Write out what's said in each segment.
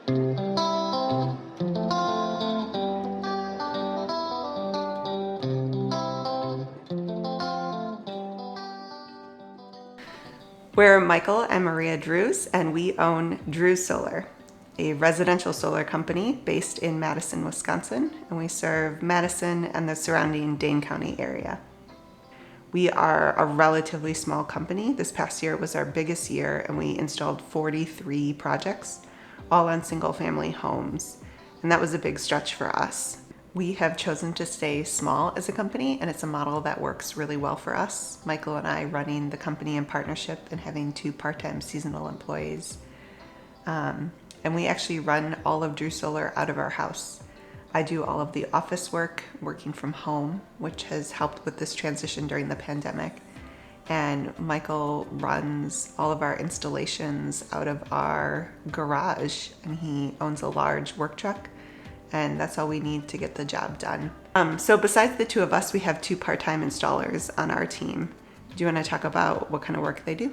We're Michael and Maria Drews, and we own Drews Solar, a residential solar company based in Madison, Wisconsin, and we serve Madison and the surrounding Dane County area. We are a relatively small company. This past year was our biggest year, and we installed 43 projects, all on single-family homes, and that was a big stretch for us. We have chosen to stay small as a company, and it's a model that works really well for us. Michael and I running the company in partnership and having 2 part-time seasonal employees. And we actually run all of Drew Solar out of our house. I do all of the office work, working from home, which has helped with this transition during the pandemic. And Michael runs all of our installations out of our garage, and he owns a large work truck, and that's all we need to get the job done. So besides the 2 of us, we have 2 part-time installers on our team. Do you want to talk about what kind of work they do?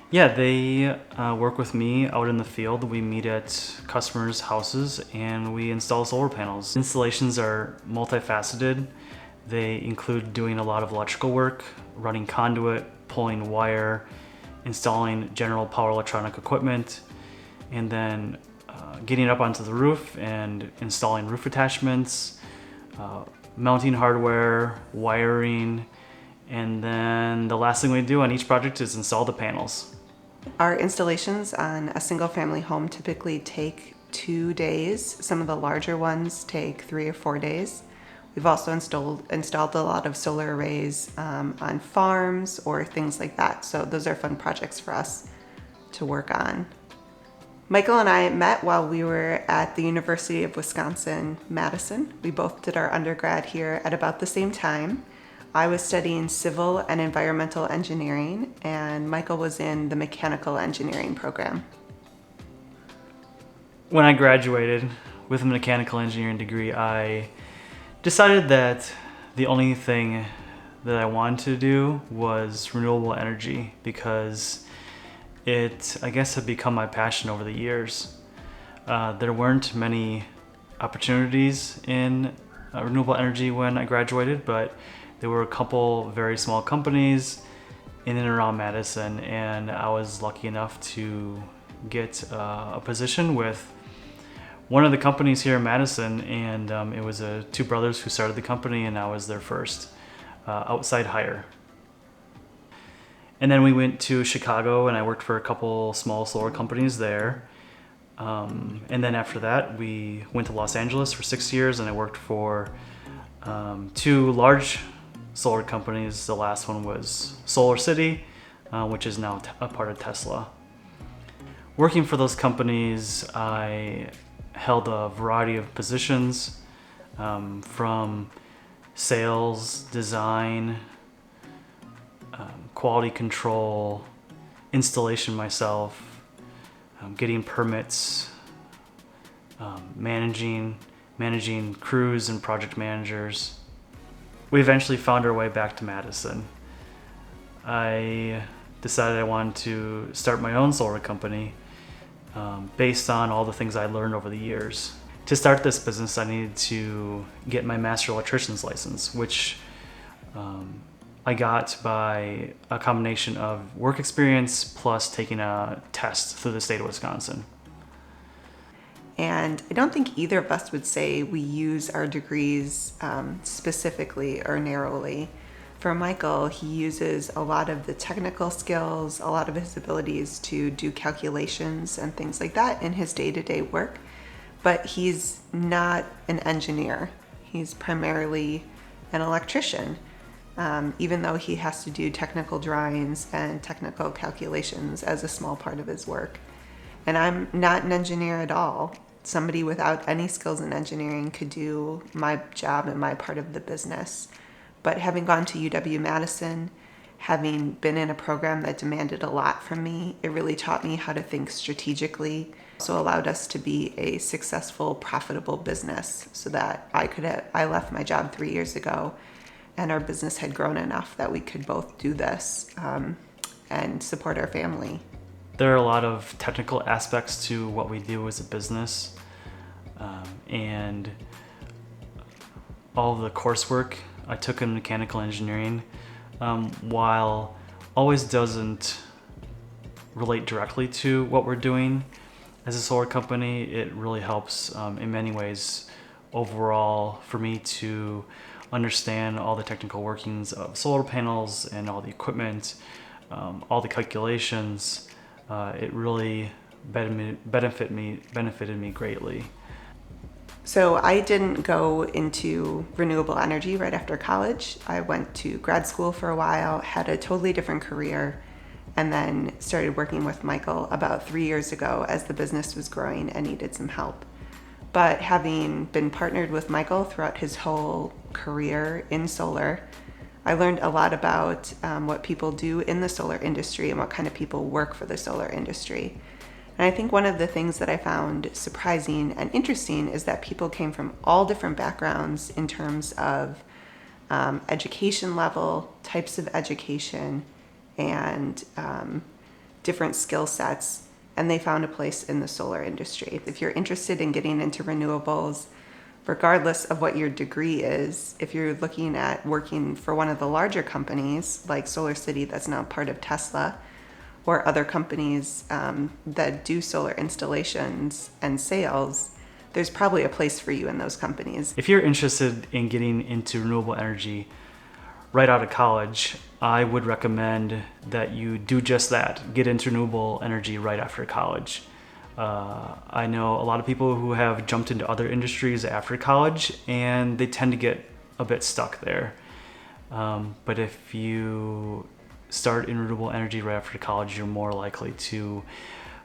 Yeah, they work with me out in the field. We meet at customers' houses and we install solar panels. Installations are multifaceted. They include doing a lot of electrical work, running conduit, pulling wire, installing general power electronic equipment, and then getting up onto the roof and installing roof attachments, mounting hardware, wiring, and then the last thing we do on each project is install the panels. Our installations on a single family home typically take 2 days. Some of the larger ones take 3 or 4 days. We've also installed a lot of solar arrays on farms or things like that. So those are fun projects for us to work on. Michael and I met while we were at the University of Wisconsin-Madison. We both did our undergrad here at about the same time. I was studying civil and environmental engineering, and Michael was in the mechanical engineering program. When I graduated with a mechanical engineering degree, I decided that the only thing that I wanted to do was renewable energy because it, I guess, had become my passion over the years. There weren't many opportunities in renewable energy when I graduated, but there were a couple very small companies in and around Madison, and I was lucky enough to get a position with one of the companies here in Madison, and it was 2 brothers who started the company, and I was their first outside hire. And then we went to Chicago and I worked for a couple small solar companies there. And then after that, we went to Los Angeles for 6 years and I worked for 2 large solar companies. The last one was Solar City, which is now a part of Tesla. Working for those companies, I held a variety of positions from sales, design, quality control, installation myself, getting permits, managing crews and project managers. We eventually found our way back to Madison. I decided I wanted to start my own solar company based on all the things I learned over the years. To start this business, I needed to get my master electrician's license, which I got by a combination of work experience plus taking a test through the state of Wisconsin. And I don't think either of us would say we use our degrees specifically or narrowly. For Michael, he uses a lot of the technical skills, a lot of his abilities to do calculations and things like that in his day-to-day work, but he's not an engineer. He's primarily an electrician. Even though he has to do technical drawings and technical calculations as a small part of his work. And I'm not an engineer at all. Somebody without any skills in engineering could do my job and my part of the business. But having gone to UW-Madison, having been in a program that demanded a lot from me, it really taught me how to think strategically. So allowed us to be a successful, profitable business so that I left my job 3 years ago and our business had grown enough that we could both do this and support our family. There are a lot of technical aspects to what we do as a business, and all of the coursework I took in mechanical engineering, while always doesn't relate directly to what we're doing as a solar company, it really helps in many ways overall for me to understand all the technical workings of solar panels and all the equipment, all the calculations. It really benefited me greatly. So I didn't go into renewable energy right after college. I went to grad school for a while, had a totally different career, and then started working with Michael about 3 years ago as the business was growing and needed some help. But having been partnered with Michael throughout his whole career in solar, I learned a lot about what people do in the solar industry and what kind of people work for the solar industry. And I think one of the things that I found surprising and interesting is that people came from all different backgrounds in terms of education level, types of education, and different skill sets, and they found a place in the solar industry. If you're interested in getting into renewables, regardless of what your degree is, if you're looking at working for one of the larger companies like Solar City that's now part of Tesla, or other companies that do solar installations and sales, there's probably a place for you in those companies. If you're interested in getting into renewable energy right out of college, I would recommend that you do just that. Get into renewable energy right after college. I know a lot of people who have jumped into other industries after college, and they tend to get a bit stuck there. But if you start in renewable energy right after college, you're more likely to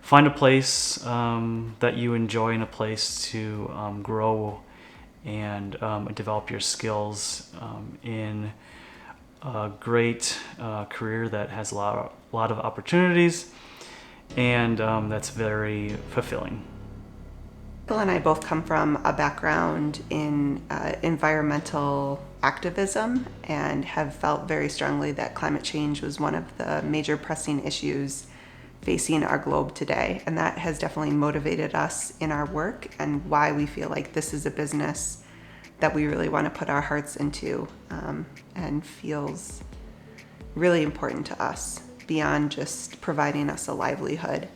find a place that you enjoy and a place to grow and develop your skills in a great career that has a lot of opportunities, and that's very fulfilling. Michael and I both come from a background in environmental activism and have felt very strongly that climate change was one of the major pressing issues facing our globe today. And that has definitely motivated us in our work and why we feel like this is a business that we really want to put our hearts into and feels really important to us beyond just providing us a livelihood.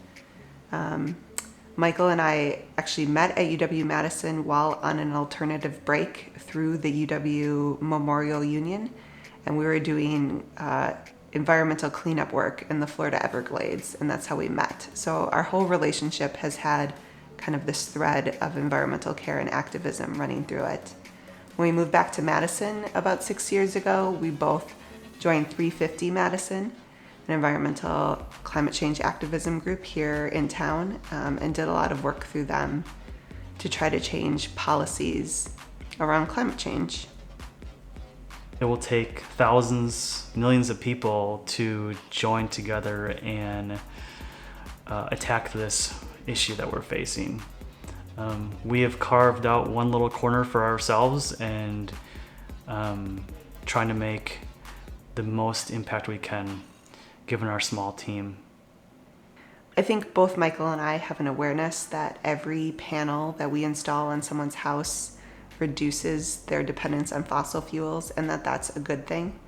Michael and I actually met at UW-Madison while on an alternative break through the UW Memorial Union, and we were doing environmental cleanup work in the Florida Everglades, and that's how we met. So our whole relationship has had kind of this thread of environmental care and activism running through it. When we moved back to Madison about 6 years ago, we both joined 350 Madison, an environmental climate change activism group here in town, and did a lot of work through them to try to change policies around climate change. It will take thousands, millions of people to join together and attack this issue that we're facing. We have carved out one little corner for ourselves and trying to make the most impact we can given our small team. I think both Michael and I have an awareness that every panel that we install on someone's house reduces their dependence on fossil fuels, and that that's a good thing.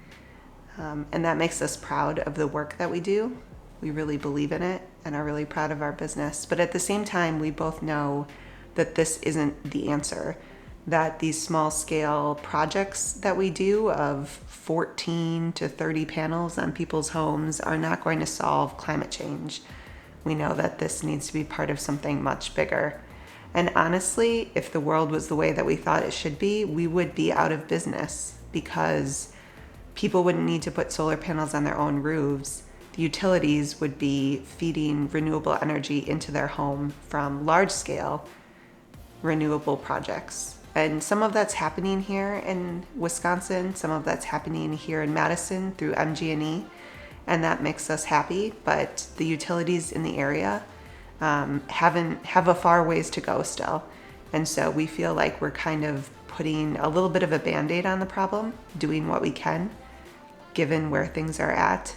And that makes us proud of the work that we do. We really believe in it and are really proud of our business. But at the same time, we both know that this isn't the answer, that these small scale projects that we do of 14 to 30 panels on people's homes are not going to solve climate change. We know that this needs to be part of something much bigger. And honestly, if the world was the way that we thought it should be, we would be out of business because people wouldn't need to put solar panels on their own roofs. The utilities would be feeding renewable energy into their home from large scale renewable projects. And some of that's happening here in Wisconsin, some of that's happening here in Madison through MG&E, and that makes us happy. But the utilities in the area have a far ways to go still. And so we feel like we're kind of putting a little bit of a Band-Aid on the problem, doing what we can, given where things are at.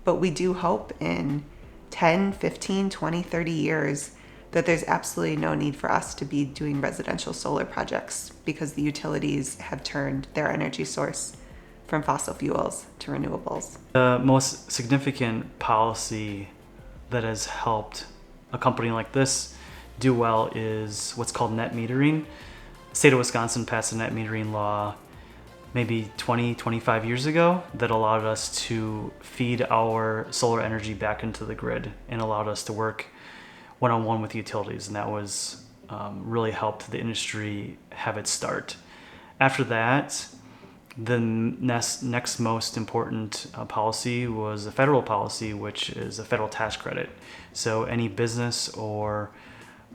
But we do hope in 10, 15, 20, 30 years that there's absolutely no need for us to be doing residential solar projects because the utilities have turned their energy source from fossil fuels to renewables. The most significant policy that has helped a company like this do well is what's called net metering. The state of Wisconsin passed a net metering law maybe 20, 25 years ago that allowed us to feed our solar energy back into the grid and allowed us to work one-on-one with utilities, and that was really helped the industry have its start. After that, the next most important policy was a federal policy, which is a federal tax credit. So any business or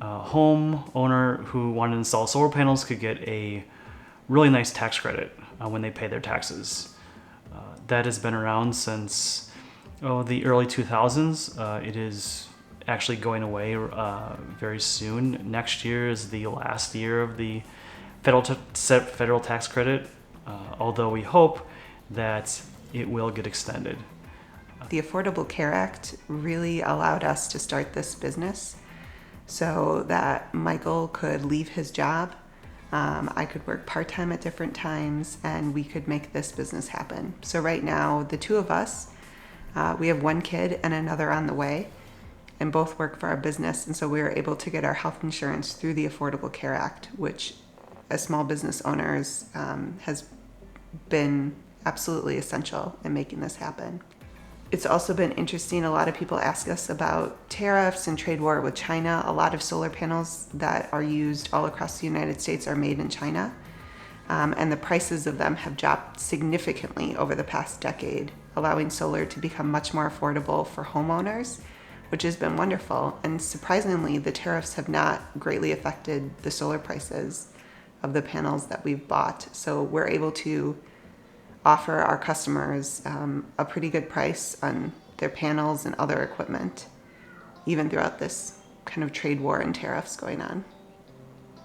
home owner who wanted to install solar panels could get a really nice tax credit when they pay their taxes. That has been around since the early 2000s. It is actually going away very soon. Next year is the last year of the federal tax credit, although we hope that it will get extended. The Affordable Care Act really allowed us to start this business so that Michael could leave his job. I could work part-time at different times and we could make this business happen. So right now, the two of us, we have one kid and another on the way, and both work for our business. And so we were able to get our health insurance through the Affordable Care Act, which as small business owners has been absolutely essential in making this happen. It's also been interesting. A lot of people ask us about tariffs and trade war with China. A lot of solar panels that are used all across the United States are made in China. And the prices of them have dropped significantly over the past decade, allowing solar to become much more affordable for homeowners, which has been wonderful. And surprisingly, the tariffs have not greatly affected the solar prices of the panels that we've bought. So we're able to offer our customers a pretty good price on their panels and other equipment, even throughout this kind of trade war and tariffs going on.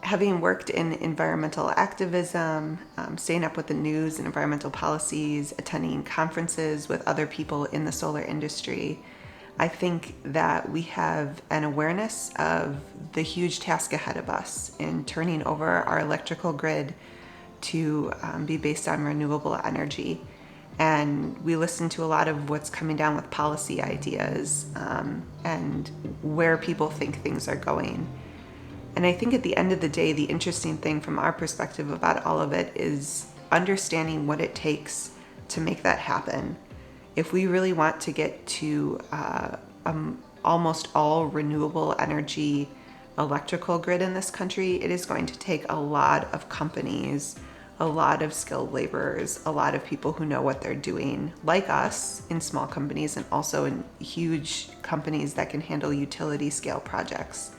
Having worked in environmental activism, staying up with the news and environmental policies, attending conferences with other people in the solar industry, I think that we have an awareness of the huge task ahead of us in turning over our electrical grid to be based on renewable energy. And we listen to a lot of what's coming down with policy ideas and where people think things are going. And I think at the end of the day, the interesting thing from our perspective about all of it is understanding what it takes to make that happen. If we really want to get to almost all renewable energy electrical grid in this country, it is going to take a lot of companies, a lot of skilled laborers, a lot of people who know what they're doing, like us in small companies and also in huge companies that can handle utility scale projects.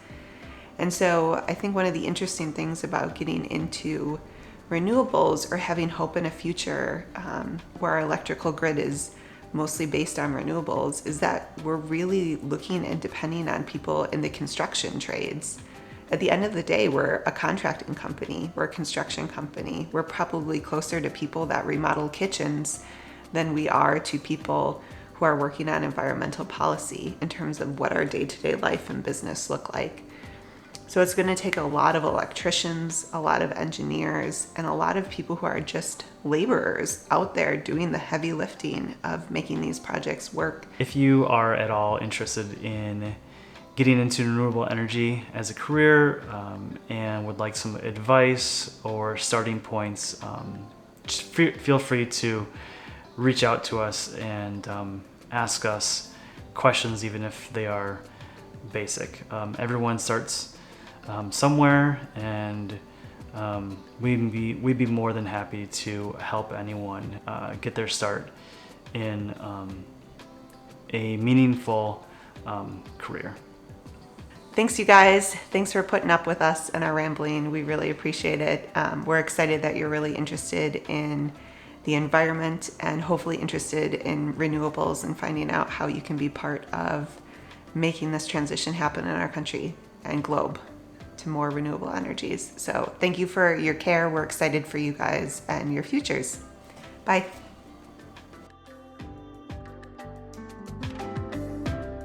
And so I think one of the interesting things about getting into renewables or having hope in a future where our electrical grid is mostly based on renewables is that we're really looking and depending on people in the construction trades. At the end of the day, we're a contracting company, we're a construction company. We're probably closer to people that remodel kitchens than we are to people who are working on environmental policy in terms of what our day-to-day life and business look like. So it's going to take a lot of electricians, a lot of engineers, and a lot of people who are just laborers out there doing the heavy lifting of making these projects work. If you are at all interested in getting into renewable energy as a career and would like some advice or starting points, just feel free to reach out to us and ask us questions, even if they are basic. Everyone starts somewhere, and we'd be more than happy to help anyone get their start in a meaningful career. Thanks, you guys. Thanks for putting up with us and our rambling. We really appreciate it. We're excited that you're really interested in the environment and hopefully interested in renewables and finding out how you can be part of making this transition happen in our country and globe to more renewable energies. So thank you for your care. We're excited for you guys and your futures. Bye.